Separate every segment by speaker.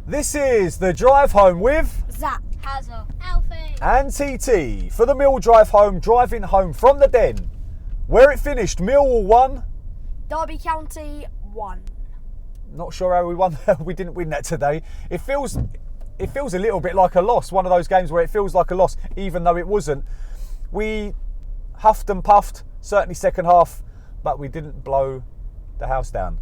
Speaker 1: This is the drive home with
Speaker 2: Zac, Alfie,
Speaker 1: and TT for the Mill drive home, driving home from the Den, where it finished Millwall 1,
Speaker 2: Derby County 1.
Speaker 1: Not sure how we won. We didn't win that today. It feels a little bit like a loss. One of those games where it feels like a loss, even though it wasn't. We huffed and puffed, certainly second half, but we didn't blow the house down.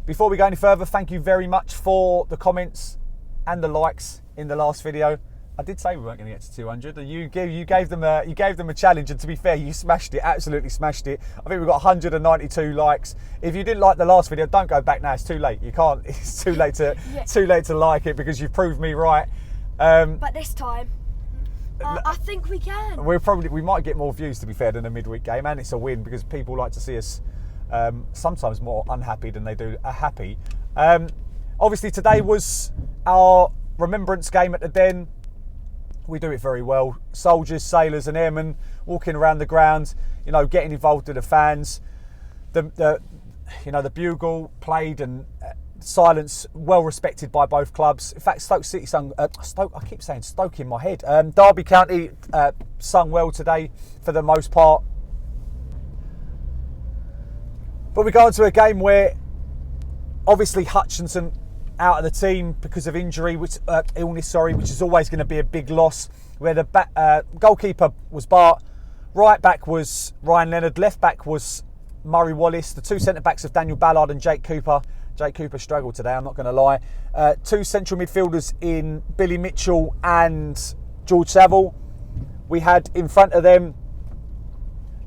Speaker 1: Before we go any further, thank you very much for the comments and the likes in the last video. I did say we weren't going to get to 200. You gave them a challenge, and to be fair, you smashed it, absolutely smashed it. I think we got 192 likes. If you didn't like the last video, don't go back now. It's too late. You can't. It's too late to like it because you've proved me right.
Speaker 2: But this time, I think we can.
Speaker 1: We might get more views, to be fair, than a midweek game, and it's a win because people like to see us sometimes more unhappy than they do happy. Obviously, today was our remembrance game at the Den. We do it very well. Soldiers, sailors, and airmen walking around the ground, getting involved with the fans. The bugle played, and silence well respected by both clubs. In fact, Stoke City sung. I keep saying Stoke in my head. Derby County sung well today for the most part. But we go into a game where obviously Hutchinson out of the team because of injury, which is always going to be a big loss. Where the goalkeeper was Bart, right back was Ryan Leonard, left back was Murray Wallace, the two centre backs of Daniel Ballard and Jake Cooper. Jake Cooper struggled today, I'm not going to lie. Two central midfielders in Billy Mitchell and George Saville. We had in front of them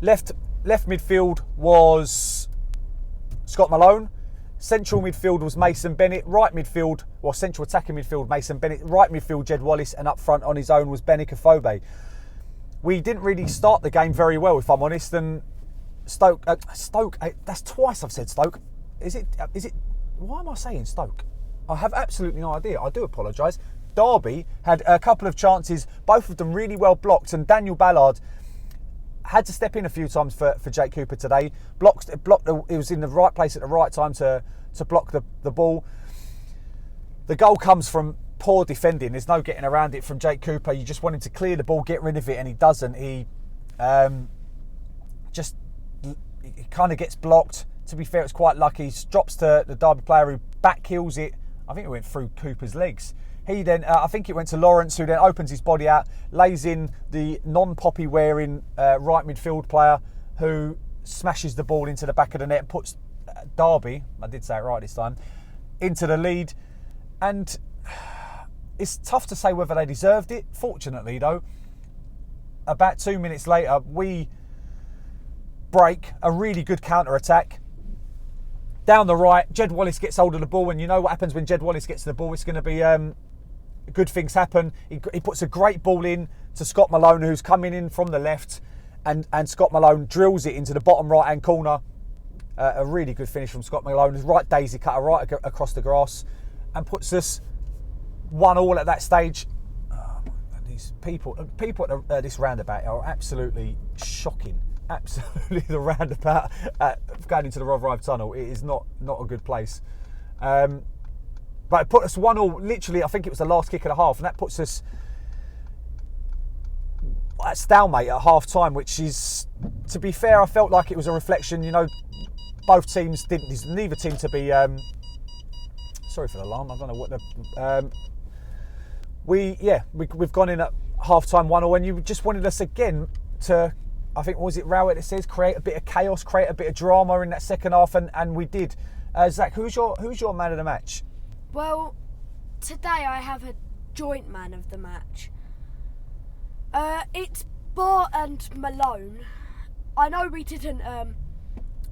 Speaker 1: left midfield was Scott Malone. Central midfield was Mason Bennett. Central attacking midfield, Mason Bennett. Right midfield, Jed Wallace. And up front on his own was Benik Afobe. We didn't really start the game very well, if I'm honest. And Stoke, that's twice I've said Stoke. Is it, why am I saying Stoke? I have absolutely no idea. I do apologise. Derby had a couple of chances, both of them really well blocked. And Daniel Ballard had to step in a few times for Jake Cooper today. He was in the right place at the right time to block the ball. The goal comes from poor defending. There's no getting around it from Jake Cooper. You just want him to clear the ball, get rid of it, and he doesn't. He kind of gets blocked. To be fair, it's quite lucky. He drops to the Derby player who back heels it. I think it went through Cooper's legs. He then, I think it went to Lawrence, who then opens his body out, lays in the non-poppy wearing right midfield player, who smashes the ball into the back of the net and puts Derby, I did say it right this time, into the lead. And it's tough to say whether they deserved it. Fortunately, though, about 2 minutes later, we break a really good counter-attack. Down the right, Jed Wallace gets hold of the ball, and you know what happens when Jed Wallace gets to the ball. It's going to be good things happen. He puts a great ball in to Scott Malone, who's coming in from the left, and Scott Malone drills it into the bottom right-hand corner. A really good finish from Scott Malone. Right daisy cutter right across the grass, and puts us 1-1 at that stage. These people at this roundabout are absolutely shocking. Absolutely, the roundabout going into the Rotherhithe Tunnel, it is not a good place. But it put us 1-1, literally, I think it was the last kick of the half, and that puts us at stalemate at half time, which is, to be fair, I felt like it was a reflection. Both teams didn't, neither team to be, sorry for the alarm, I don't know what the, we've gone in at half time 1-1, and you just wanted us again to, I think, was it Rowett that says, create a bit of chaos, create a bit of drama in that second half, and we did. Zac, who's your man of the match?
Speaker 2: Well, today I have a joint man of the match. It's Bart and Malone. I know we didn't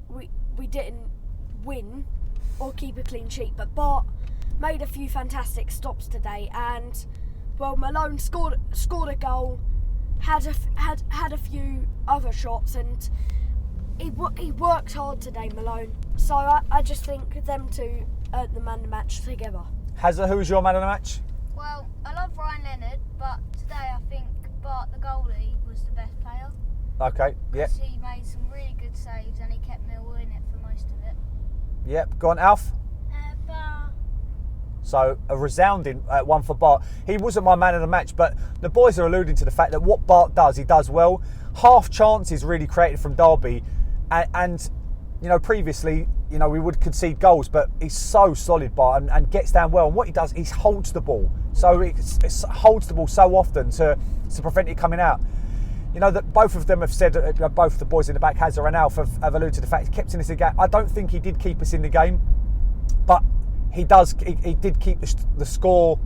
Speaker 2: we didn't win or keep a clean sheet, but Bart made a few fantastic stops today, and Malone scored a goal. Had a few other shots, and he worked hard today, Malone. So I just think them two earned the man of the match together.
Speaker 1: Hazza, who's your man of the match?
Speaker 3: Well, I love Ryan Leonard, but today I think Bart, the goalie, was the best player.
Speaker 1: Okay, yeah.
Speaker 3: Because he made some really good saves and he kept Millwall in it for most of it.
Speaker 1: Yep, go on, Alf.
Speaker 3: Bart,
Speaker 1: So a resounding one for Bart. He wasn't my man of the match, but the boys are alluding to the fact that what Bart does, he does well. Half chances really created from Derby, and you know, previously, you know, we would concede goals, but he's so solid, Bart, and gets down well. And what he does, he holds the ball. So he holds the ball so often to prevent it coming out. You know, that both of them have said, both the boys in the back, Hazard and Alf, have alluded to the fact he kept us in the game. I don't think he did keep us in the game, but he did keep the score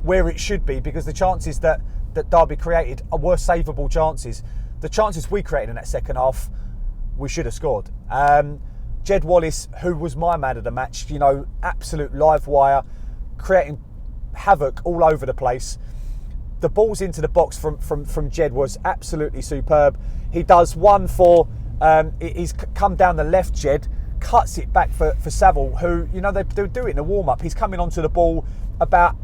Speaker 1: where it should be, because the chances that Derby created were savable chances. The chances we created in that second half, we should have scored. Jed Wallace, who was my man of the match, you know, absolute live wire, creating havoc all over the place. The balls into the box from Jed was absolutely superb. He does one for, he's come down the left, Jed, cuts it back for Saville, who, you know, they do it in the warm-up. He's coming onto the ball about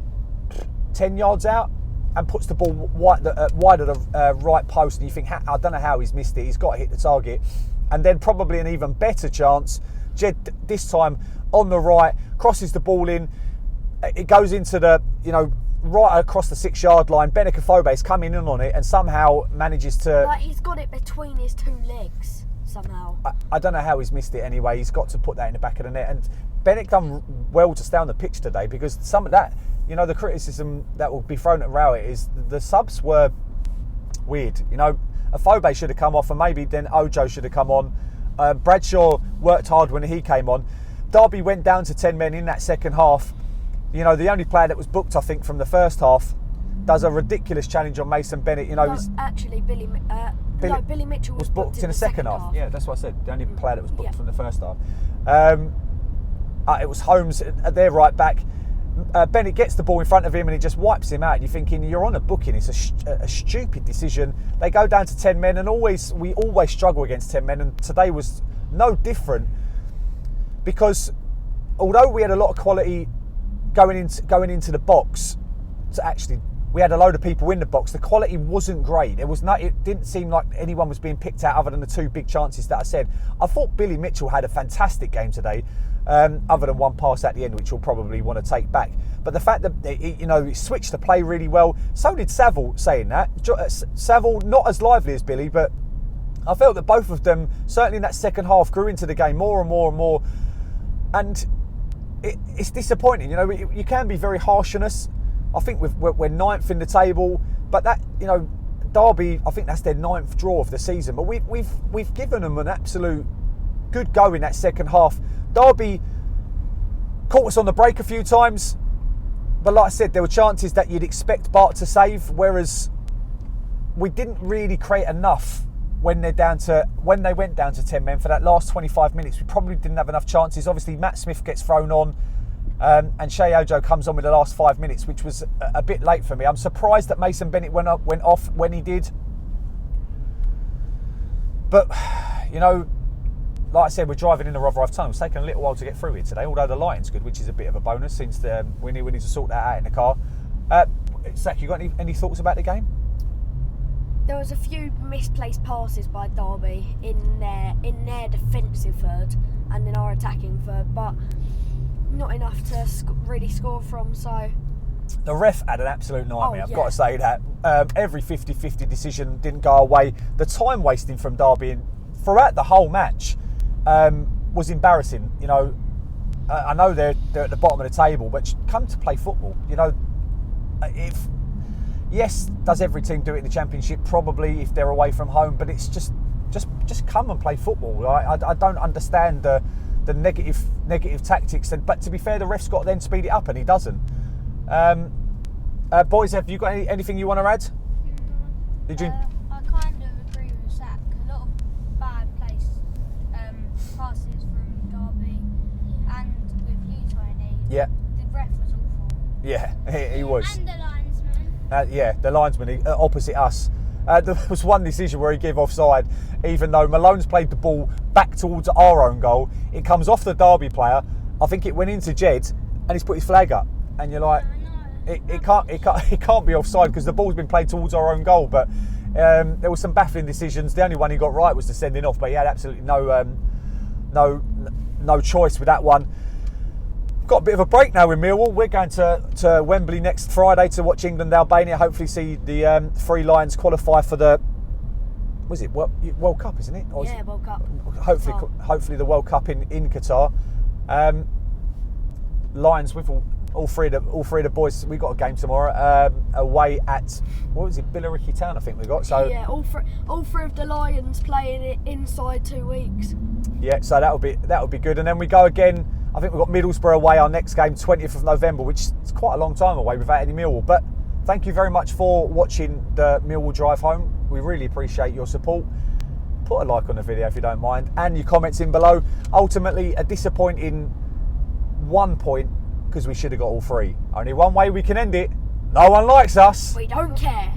Speaker 1: 10 yards out and puts the ball wide of the right post, and you think, I don't know how he's missed it. He's got to hit the target. And then probably an even better chance, Jed this time on the right, crosses the ball in. It goes into the, you know, right across the 6-yard line. Benik Afobe's coming in on it and somehow manages to...
Speaker 2: Like, he's got it between his two legs somehow.
Speaker 1: I don't know how he's missed it anyway. He's got to put that in the back of the net. And Benik done well to stay on the pitch today, because some of that, you know, the criticism that will be thrown at Rowett is the subs were weird. You know, Afobe should have come off, and maybe then Ojo should have come on. Bradshaw worked hard when he came on. Derby went down to 10 men in that second half. You know, the only player that was booked, I think, from the first half does a ridiculous challenge on Mason Bennett. You know,
Speaker 2: no, actually, Billy Mitchell was booked in
Speaker 1: the second half. Yeah, that's what I said. The only player that was booked from the first half. It was Holmes at their right back. Bennett gets the ball in front of him and he just wipes him out. You're thinking, you're on a booking. It's a stupid decision. They go down to 10 men, and we always struggle against 10 men, and today was no different, because although we had a lot of quality going into the box, we had a load of people in the box, the quality wasn't great. It didn't seem like anyone was being picked out other than the two big chances that I said. I thought Billy Mitchell had a fantastic game today, other than one pass at the end, which we'll probably want to take back. But the fact that he switched the play really well. So did Saville, saying that. Saville, not as lively as Billy, but I felt that both of them, certainly in that second half, grew into the game more and more and more. And it's disappointing. You know, you can be very harsh on us. I think we're ninth in the table, but that, you know, Derby, I think that's their 9th draw of the season. But we've given them an absolute good go in that second half. Derby caught us on the break a few times, but like I said, there were chances that you'd expect Bart to save, whereas we didn't really create enough when they went down to 10 men for that last 25 minutes. We probably didn't have enough chances. Obviously, Matt Smith gets thrown on, and Shea Ojo comes on with the last 5 minutes, which was a bit late for me. I'm surprised that Mason Bennett went off when he did. But, you know, like I said, we're driving in the Rotherhithe Tunnel. It's taken a little while to get through here today, although the lighting's good, which is a bit of a bonus, since we need to sort that out in the car. Zac, you got any thoughts about the game?
Speaker 2: There was a few misplaced passes by Derby in their defensive third and in our attacking third, but not enough to really score from. So
Speaker 1: the ref had an absolute nightmare. I've got to say that. Every 50-50 decision didn't go away. The time wasting from Derby throughout the whole match was embarrassing. You know, I know they're at the bottom of the table, but come to play football. You know, yes, does every team do it in the Championship? Probably, if they're away from home. But it's just come and play football. Right? I don't understand the negative tactics. But to be fair, the ref's got to then speed it up, and he doesn't. Boys, have you got anything you want to add? Did you?
Speaker 3: I kind of agree with Zac. A lot of bad passes from Derby, and with you, Tony.
Speaker 1: Yeah.
Speaker 3: The ref was awful.
Speaker 1: Yeah, he was.
Speaker 3: And the linesman.
Speaker 1: The linesman opposite us. There was one decision where he gave offside, even though Malone's played the ball back towards our own goal. It comes off the Derby player. I think it went into Jed, and he's put his flag up. And you're like, it can't be offside because the ball's been played towards our own goal. But there were some baffling decisions. The only one he got right was the sending off, but he had absolutely no choice with that one. got a bit of a break now with Millwall. We're going to Wembley next Friday to watch England Albania. Hopefully see the Three Lions qualify for the World Cup, isn't it?
Speaker 2: Yeah, World Cup.
Speaker 1: Hopefully the World Cup in Qatar. Lions with all three of the boys. We got a game tomorrow away at Billericay Town. I think we got. So
Speaker 2: yeah, all three of the Lions playing it inside 2 weeks.
Speaker 1: Yeah, so that'll be good. And then we go again. I think we've got Middlesbrough away, our next game, 20th of November, which is quite a long time away without any Millwall. But thank you very much for watching the Millwall drive home. We really appreciate your support. Put a like on the video if you don't mind, and your comments in below. Ultimately, a disappointing 1 point because we should have got all three. Only one way we can end it. No one likes us.
Speaker 2: We don't care.